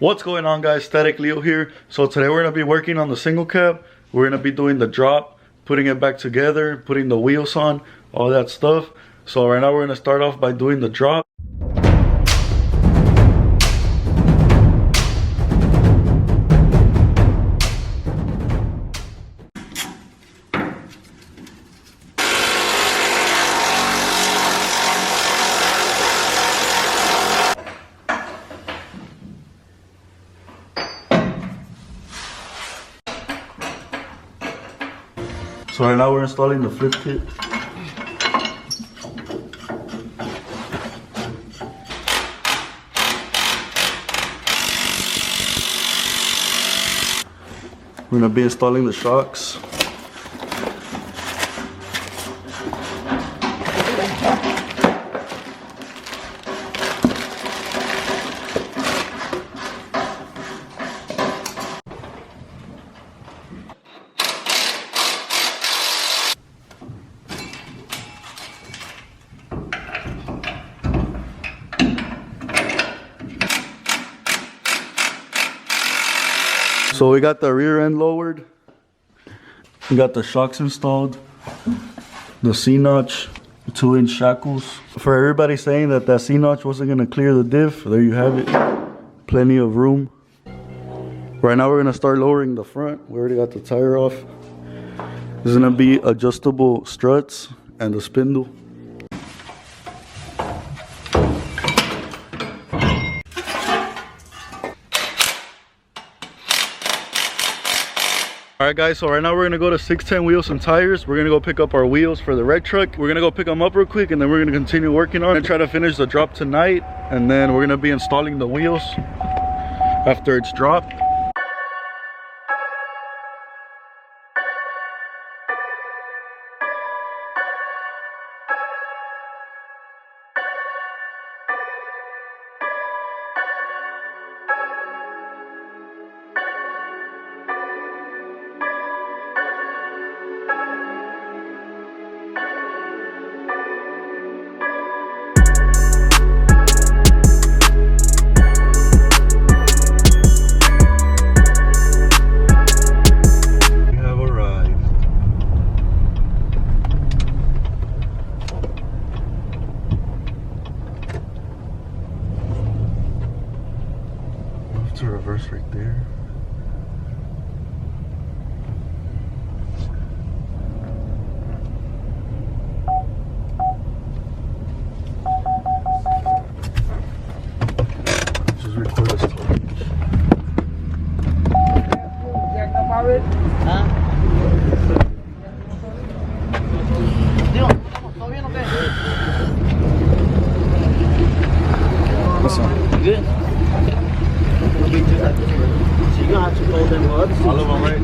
What's going on, guys? Statikleo here. So today we're going to be working on the single cab. We're going to be doing the drop, putting it back together, putting the wheels on, all that stuff. So right now we're going to start off by doing the drop. So right now we're installing the flip kit. We're gonna be installing the shocks. So we got the rear end lowered, we got the shocks installed, the C-notch, 2-inch shackles. For everybody saying that that C-notch wasn't going to clear the diff, there you have it, plenty of room. Right now we're going to start lowering the front. We already got the tire off. There's going to be adjustable struts and the spindle. Alright guys, so right now we're gonna go to 610 Wheels and Tires. We're gonna go pick up our wheels for the red truck. We're gonna go pick them up real quick and then we're gonna continue working on it and try to finish the drop tonight. And then we're gonna be installing the wheels after it's dropped. To reverse right there. Just record this torch. What's up? Good. So you're gonna have to fold them rods. All of them, right?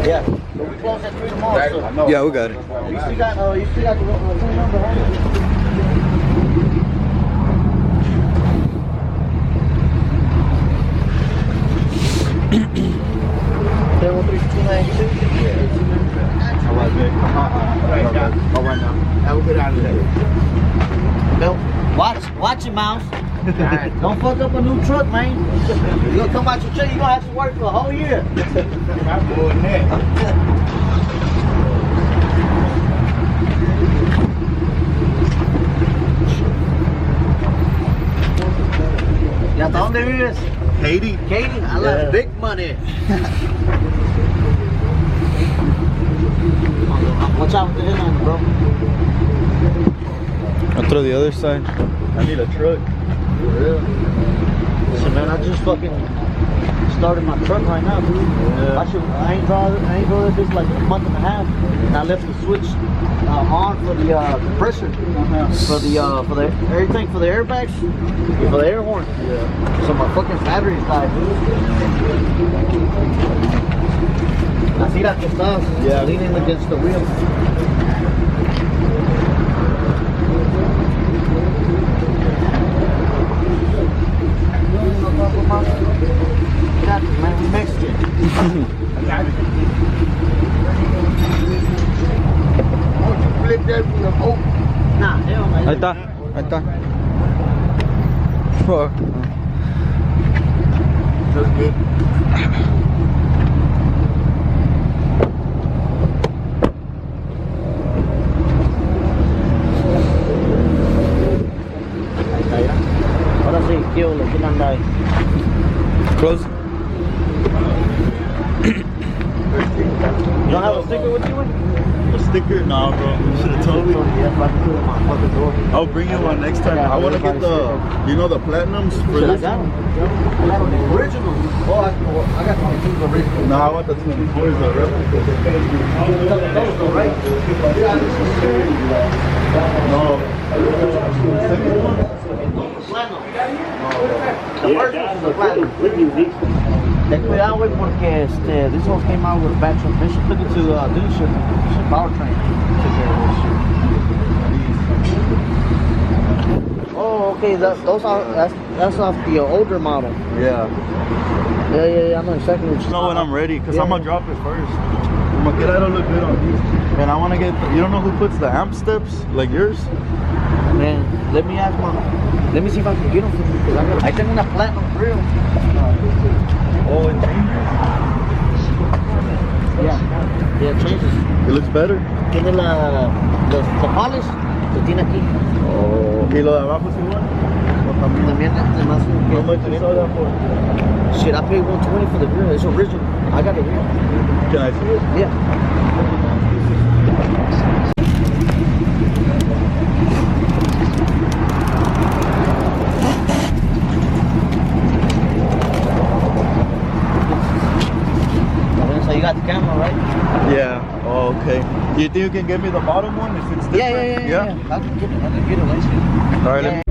Yeah. We close at 3 tomorrow. So. Yeah, we got it. You still got the phone number, huh? Watch it, Mouse. Don't fuck up a new truck, man. You're gonna come out your truck, you're gonna have to work for a whole year. ¿Y hasta dónde vives? Katie. Katie, I love big money. Watch out with the headliner, bro. I'll throw the other side. I need a truck. For real? Listen, man, I just fucking started my truck right now, dude. Yeah. I ain't drove this like a month and a half, and I left the switch on for the compressor, for the everything, for the airbags, for the air horn. Yeah. So my fucking battery's died, dude. Así la que estás, leaning against the wheel. Got this, man. We Mexican. Flip that with a boat. Nah, hell no. Ahí está. Fuck. That's good. Ahí está, ya. Ahora sí, ¿qué ole? ¿Quién anda ahí? Close. You don't have a sticker with you, man? A sticker? Nah, bro. You should have told me. Yeah, so I can put it on my fucking door. I'll bring you one next time. I want to get the, you know, the platinums for Shit, I this. got them. I got them original. Oh, I got some original. No, I want the 24s, the replica. Those though, right? No. Platinum. The original is the platinum. Ten cuidado, güey, porque this one came out with a bad transmission. Took it to dealership, powertrain. Took care of this shit. Oh, okay. That's off the older model. Yeah. Yeah. I know exactly what You know when I'm ready, because Yeah. I'm going to drop it first. I'm going to get out of look good on these. And I want to get, you don't know who puts the amp steps, like yours? Man, let me see if I can get them for you, because I tengo una platinum grill. Oh, it changes? Yeah, it changes. It looks better. Tiene the polish, que tiene aquí. Oh. ¿Y lo de abajo es igual? También es más. How much you saw that for? Shit, I paid $120 for the grill. It's original. I got the grill. Can I see it? Yeah. So you got the camera, right? Yeah. Oh, okay. Do you think you can get me the bottom one if it's different? Yeah. I can get it later. All right, let me.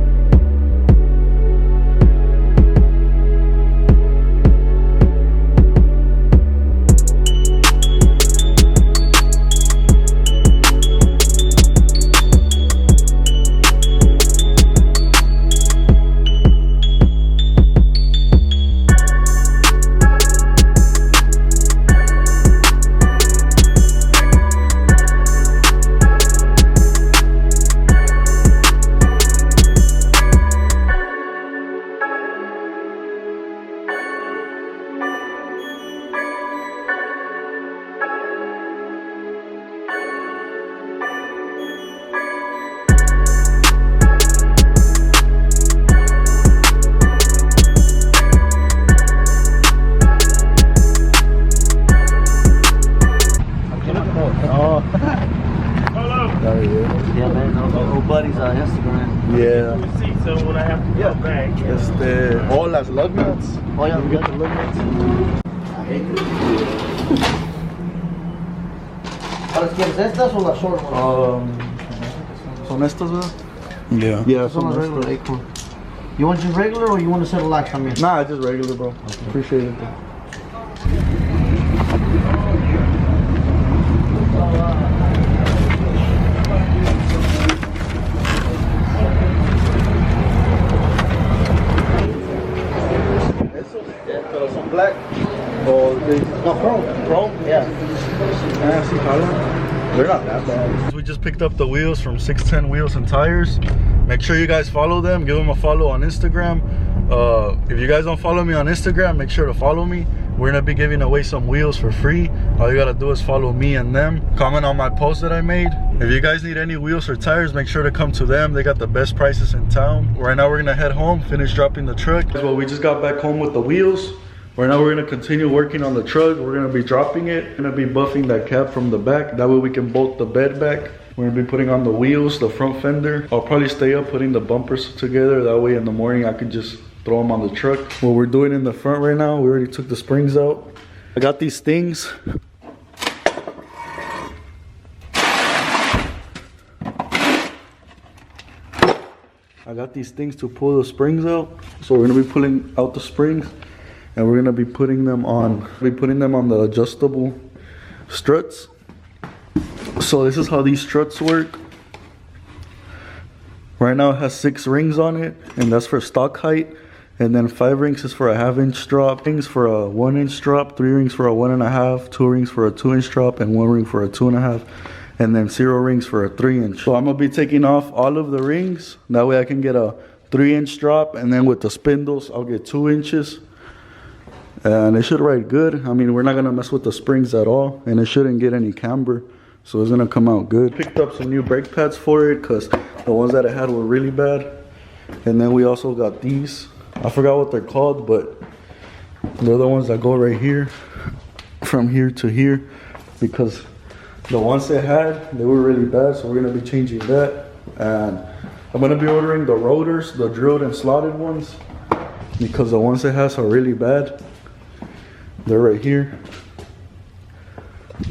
Yeah, man. Those old buddies on Instagram. Yeah. So when I have to go back. Oh, las lug nuts. Oh, yeah, we got the look at ¿Quieres estas o las short ones? ¿Son estas, verdad? Yeah. Yeah, Son son las estas. regular Acorn. You want just regular or you want to set a lock también? Nah, just regular, bro. Appreciate it, bro. Pero son black. Or they No, chrome. chrome? Yeah. Yeah, see, they're not that bad. We just picked up the wheels from 610 Wheels and Tires. Make sure you guys follow them. Give them a follow on Instagram. If you guys don't follow me on Instagram, make sure to follow me. We're gonna be giving away some wheels for free. All you gotta do is follow me and them. Comment on my post that I made. If you guys need any wheels or tires, make sure to come to them. They got the best prices in town. Right now we're gonna head home, finish dropping the truck. Well, we just got back home with the wheels. Right now we're gonna continue working on the truck. We're gonna be dropping it. We're gonna be buffing that cap from the back. That way we can bolt the bed back. We're gonna be putting on the wheels, the front fender. I'll probably stay up putting the bumpers together. That way in the morning I could just throw them on the truck. What we're doing in the front right now, we already took the springs out. I got these things. I got these things to pull the springs out. So we're gonna be pulling out the springs and we're gonna be putting them on the adjustable struts. So this is how these struts work. Right now it has 6 rings on it, and that's for stock height. And then 5 rings is for a 1/2 inch drop, rings for a 1 inch drop, 3 rings for a 1.5, 2 rings for a 2 inch drop, and 1 ring for a 2.5. And then 0 rings for a 3 inch. So I'm gonna be taking off all of the rings. That way I can get a 3 inch drop, and then with the spindles, I'll get 2 inches. And it should ride good. I mean, we're not gonna mess with the springs at all, and it shouldn't get any camber. So it's gonna come out good. Picked up some new brake pads for it, cause the ones that I had were really bad. And then we also got these. I forgot what they're called, but they're the ones that go right here, from here to here, because the ones they had, they were really bad, so we're gonna be changing that. And I'm gonna be ordering the rotors, the drilled and slotted ones, because the ones they have are really bad. They're right here.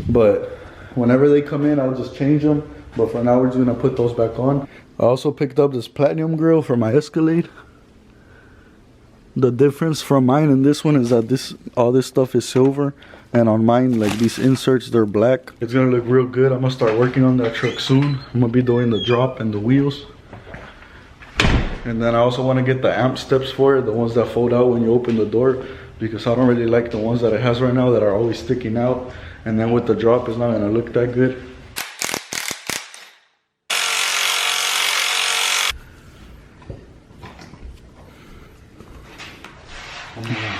But whenever they come in, I'll just change them. But for now, we're just gonna put those back on. I also picked up this platinum grill for my Escalade. The difference from mine and this one is that all this stuff is silver. And on mine, like these inserts, they're black. It's gonna look real good. I'm gonna start working on that truck soon. I'm gonna be doing the drop and the wheels. And then I also wanna get the amp steps for it, the ones that fold out when you open the door, because I don't really like the ones that it has right now that are always sticking out. And then with the drop, it's not gonna look that good.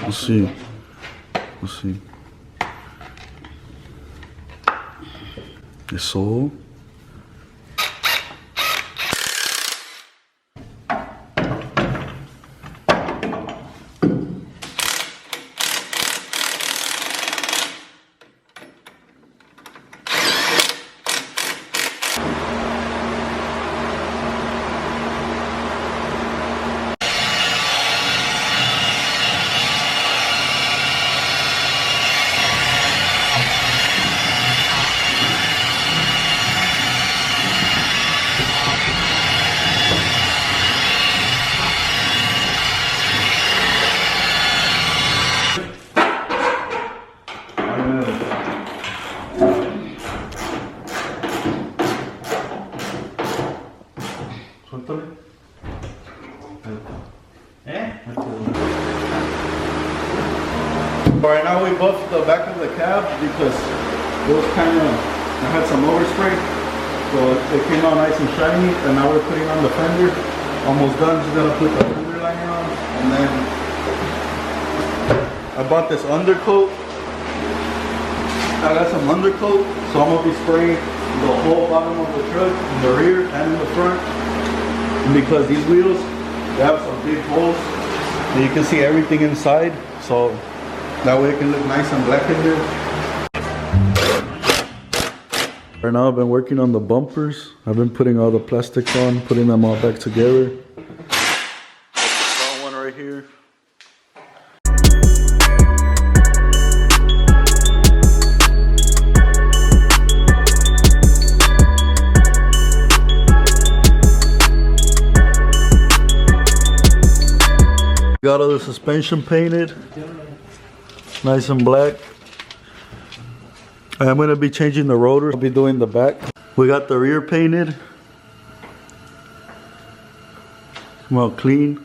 Let's see. Let's see. Eso. Right now we buffed the back of the cab because it was I had some overspray, so it came out nice and shiny. And now we're putting on the fender. Almost done. Just gonna put the fender liner on, and then I bought this undercoat. I got some undercoat, so I'm gonna be spraying the whole bottom of the truck, in the rear and in the front, because these wheels, they have some big holes and you can see everything inside, so that way it can look nice and black in there. Right now I've been working on the bumpers. I've been putting all the plastics on, putting them all back together. That's the front one right here. Got all the suspension painted, nice and black. I'm gonna be changing the rotor. I'll be doing the back. We got the rear painted. Well, clean.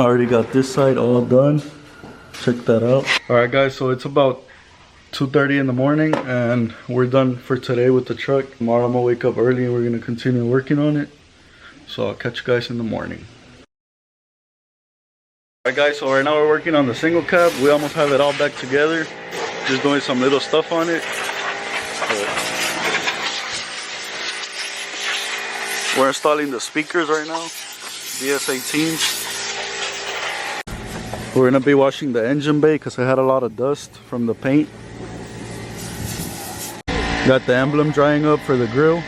Already got this side all done. Check that out. All right, guys. So it's about 2:30 in the morning, and we're done for today with the truck. Tomorrow I'm gonna wake up early, and we're gonna continue working on it. So I'll catch you guys in the morning. Alright guys, so right now we're working on the single cab. We almost have it all back together. Just doing some little stuff on it. We're installing the speakers right now. DS18. We're gonna be washing the engine bay because it had a lot of dust from the paint. Got the emblem drying up for the grill.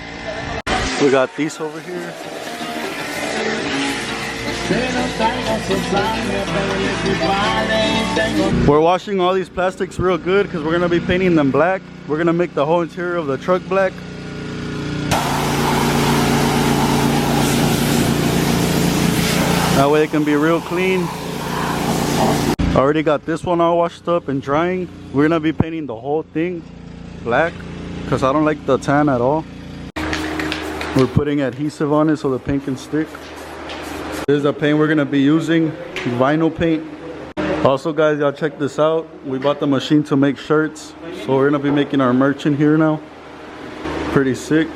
We got these over here. We're washing all these plastics real good because we're gonna be painting them black. We're gonna make the whole interior of the truck black. That way it can be real clean. I already got this one all washed up and drying. We're gonna be painting the whole thing black because I don't like the tan at all. We're putting adhesive on it so the paint can stick. This is the paint we're gonna be using, vinyl paint. Also guys, y'all check this out. We bought the machine to make shirts, so we're gonna be making our merch in here now. Pretty sick.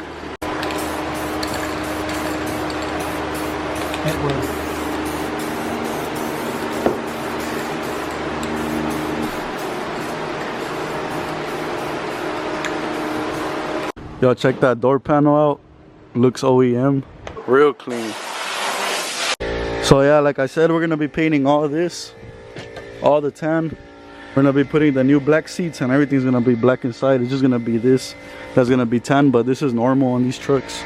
Y'all check that door panel out. Looks OEM, real clean. So yeah, like I said, we're gonna be painting all this, all the tan. We're gonna be putting the new black seats and everything's gonna be black inside. It's just gonna be this that's gonna be tan, but this is normal on these trucks.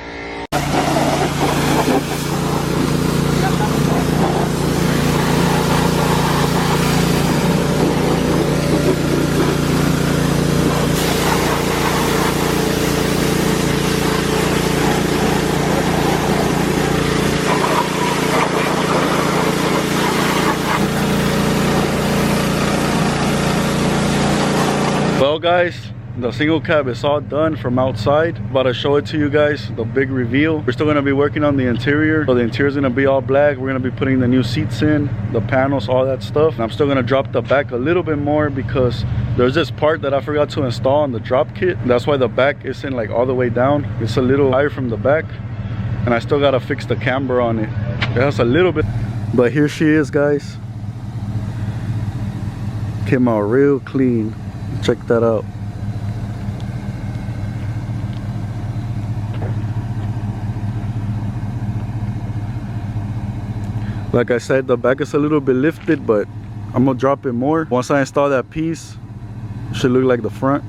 Well guys, the single cab is all done from outside. About to show it to you guys, the big reveal. We're still going to be working on the interior. So the interior is going to be all black. We're going to be putting the new seats in, the panels, all that stuff. And I'm still going to drop the back a little bit more because there's this part that I forgot to install on the drop kit. That's why the back isn't like all the way down. It's a little higher from the back. And I still got to fix the camber on it. It has a little bit. But here she is guys. Came out real clean. Check that out. Like I said, the back is a little bit lifted, but I'm gonna drop it more. Once I install that piece, it should look like the front.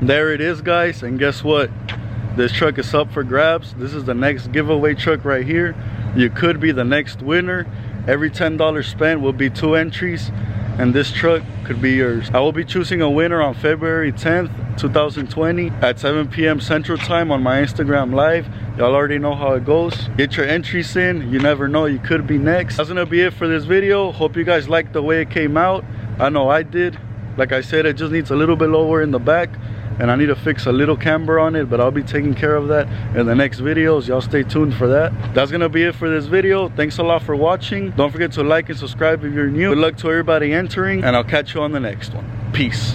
There it is guys, and guess what, this truck is up for grabs. This is the next giveaway truck right here. You could be the next winner. Every $10 spent will be 2 entries and this truck could be yours. I will be choosing a winner on February 10th 2020 at 7 p.m. Central Time on my Instagram live. Y'all already know how it goes. Get your entries in, you never know, you could be next. That's gonna be it for this video. Hope you guys liked the way it came out. I know I did. Like I said, it just needs a little bit lower in the back and I need to fix a little camber on it, but I'll be taking care of that in the next videos. Y'all stay tuned for that. That's gonna be it for this video. Thanks a lot for watching. Don't forget to like and subscribe if you're new. Good luck to everybody entering, and I'll catch you on the next one. Peace.